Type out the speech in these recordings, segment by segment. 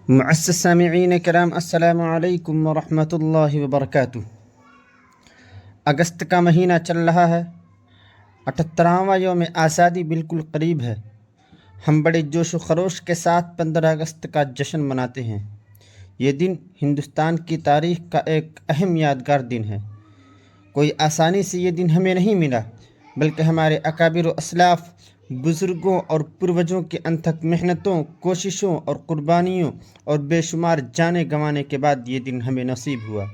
معزز سامعین کرام، السلام علیکم ورحمۃ اللہ وبرکاتہ۔ اگست کا مہینہ چل رہا ہے، 78واں یوم آزادی بالکل قریب ہے۔ ہم بڑے جوش و خروش کے ساتھ 15 اگست کا جشن مناتے ہیں۔ یہ دن ہندوستان کی تاریخ کا ایک اہم یادگار دن ہے۔ کوئی آسانی سے یہ دن ہمیں نہیں ملا، بلکہ ہمارے اکابر و اسلاف، بزرگوں اور پروجوں کی انتھک محنتوں، کوششوں اور قربانیوں اور بے شمار جانیں گنوانے کے بعد یہ دن ہمیں نصیب ہوا۔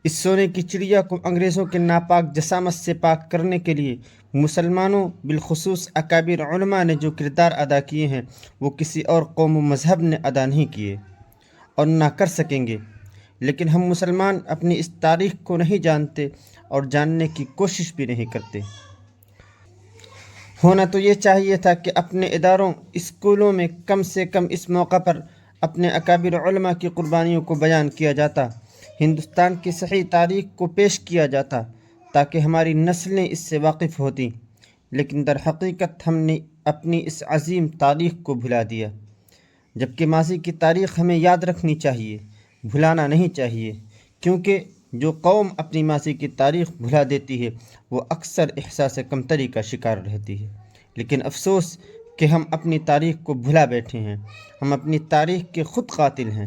اس سونے کی چڑیا کو انگریزوں کے ناپاک جسامت سے پاک کرنے کے لیے مسلمانوں، بالخصوص اکابر علماء نے جو کردار ادا کیے ہیں، وہ کسی اور قوم و مذہب نے ادا نہیں کیے اور نہ کر سکیں گے۔ لیکن ہم مسلمان اپنی اس تاریخ کو نہیں جانتے اور جاننے کی کوشش بھی نہیں کرتے۔ ہونا تو یہ چاہیے تھا کہ اپنے اداروں، اسکولوں میں کم سے کم اس موقع پر اپنے اکابر علماء کی قربانیوں کو بیان کیا جاتا، ہندوستان کی صحیح تاریخ کو پیش کیا جاتا، تاکہ ہماری نسلیں اس سے واقف ہوتیں۔ لیکن در حقیقت ہم نے اپنی اس عظیم تاریخ کو بھلا دیا، جبکہ ماضی کی تاریخ ہمیں یاد رکھنی چاہیے، بھلانا نہیں چاہیے، کیونکہ جو قوم اپنی ماضی کی تاریخ بھلا دیتی ہے وہ اکثر احساس کمتری کا شکار رہتی ہے۔ لیکن افسوس کہ ہم اپنی تاریخ کو بھلا بیٹھے ہیں، ہم اپنی تاریخ کے خود قاتل ہیں۔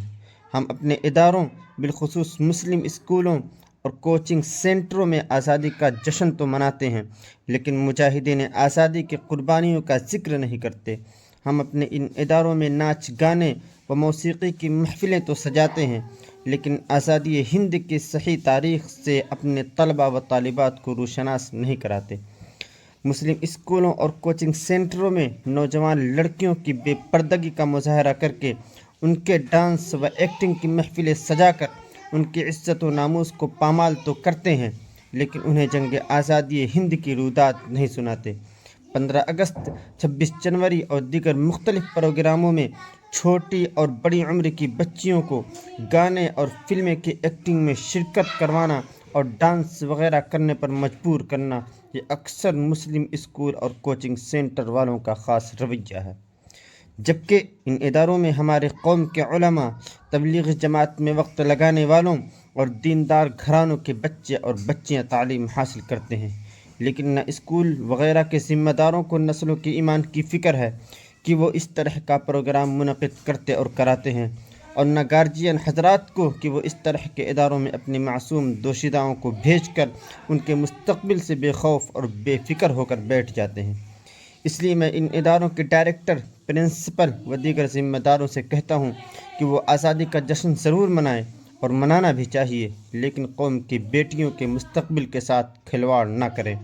ہم اپنے اداروں، بالخصوص مسلم اسکولوں اور کوچنگ سینٹروں میں آزادی کا جشن تو مناتے ہیں، لیکن مجاہدین آزادی کی قربانیوں کا ذکر نہیں کرتے۔ ہم اپنے ان اداروں میں ناچ گانے و موسیقی کی محفلیں تو سجاتے ہیں، لیکن آزادی ہند کی صحیح تاریخ سے اپنے طلباء و طالبات کو روشناس نہیں کراتے۔ مسلم اسکولوں اور کوچنگ سینٹروں میں نوجوان لڑکیوں کی بے پردگی کا مظاہرہ کر کے، ان کے ڈانس و ایکٹنگ کی محفلیں سجا کر ان کی عزت و ناموس کو پامال تو کرتے ہیں، لیکن انہیں جنگ آزادی ہند کی رودات نہیں سناتے۔ 15 اگست، 26 جنوری اور دیگر مختلف پروگراموں میں چھوٹی اور بڑی عمر کی بچیوں کو گانے اور فلمیں کی ایکٹنگ میں شرکت کروانا اور ڈانس وغیرہ کرنے پر مجبور کرنا، یہ اکثر مسلم اسکول اور کوچنگ سینٹر والوں کا خاص رویہ ہے۔ جبکہ ان اداروں میں ہمارے قوم کے علماء، تبلیغ جماعت میں وقت لگانے والوں اور دیندار گھرانوں کے بچے اور بچیاں تعلیم حاصل کرتے ہیں، لیکن نہ اسکول وغیرہ کے ذمہ داروں کو نسلوں کے ایمان کی فکر ہے کہ وہ اس طرح کا پروگرام منعقد کرتے اور کراتے ہیں، اور نہ گارجین حضرات کو کہ وہ اس طرح کے اداروں میں اپنے معصوم دوشیزاؤں کو بھیج کر ان کے مستقبل سے بے خوف اور بے فکر ہو کر بیٹھ جاتے ہیں۔ اس لیے میں ان اداروں کے ڈائریکٹر، پرنسپل و دیگر ذمہ داروں سے کہتا ہوں کہ وہ آزادی کا جشن ضرور منائیں اور منانا بھی چاہیے، لیکن قوم کی بیٹیوں کے مستقبل کے ساتھ کھلواڑ نہ کریں۔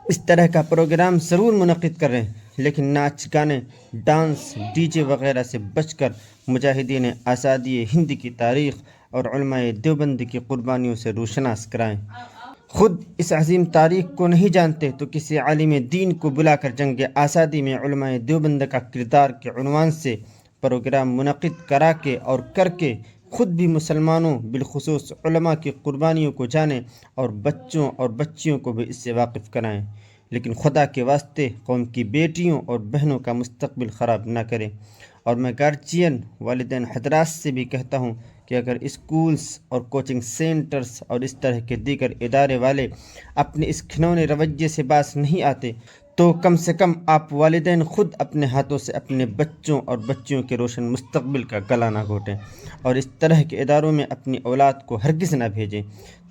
اس طرح کا پروگرام ضرور منعقد کریں، لیکن ناچ گانے، ڈانس، ڈی جے وغیرہ سے بچ کر مجاہدین آزادی ہند کی تاریخ اور علماء دیوبند کی قربانیوں سے روشناس کرائیں۔ خود اس عظیم تاریخ کو نہیں جانتے تو کسی عالم دین کو بلا کر جنگ آزادی میں علماء دیوبند کا کردار کے عنوان سے پروگرام منعقد کرا کے اور کر کے خود بھی مسلمانوں، بالخصوص علماء کی قربانیوں کو جانیں اور بچوں اور بچیوں کو بھی اس سے واقف کرائیں، لیکن خدا کے واسطے قوم کی بیٹیوں اور بہنوں کا مستقبل خراب نہ کریں۔ اور میں گارجین والدین حضرات سے بھی کہتا ہوں کہ اگر اسکولز اور کوچنگ سینٹرز اور اس طرح کے دیگر ادارے والے اپنے اس گھنونے رویے سے باز نہیں آتے تو کم سے کم آپ والدین خود اپنے ہاتھوں سے اپنے بچوں اور بچیوں کے روشن مستقبل کا گلا نہ گھونٹیں اور اس طرح کے اداروں میں اپنی اولاد کو ہرگز نہ بھیجیں۔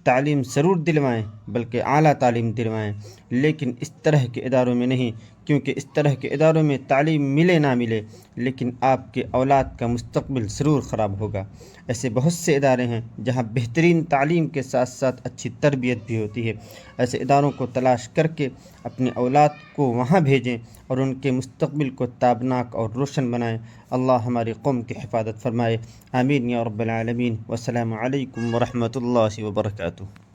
تعلیم ضرور دلوائیں، بلکہ اعلیٰ تعلیم دلوائیں، لیکن اس طرح کے اداروں میں نہیں، کیونکہ اس طرح کے اداروں میں تعلیم ملے نہ ملے لیکن آپ کے اولاد کا مستقبل ضرور خراب ہوگا۔ ایسے بہت سے ادارے ہیں جہاں بہترین تعلیم کے ساتھ ساتھ اچھی تربیت بھی ہوتی ہے۔ ایسے اداروں کو تلاش کر کے اپنی اولاد کو وہاں بھیجیں اور ان کے مستقبل کو تابناک اور روشن بنائیں۔ اللہ ہماری قوم کی حفاظت فرمائے، آمین یا رب العالمین۔ والسلام علیکم ورحمۃ اللہ وبرکاتہ۔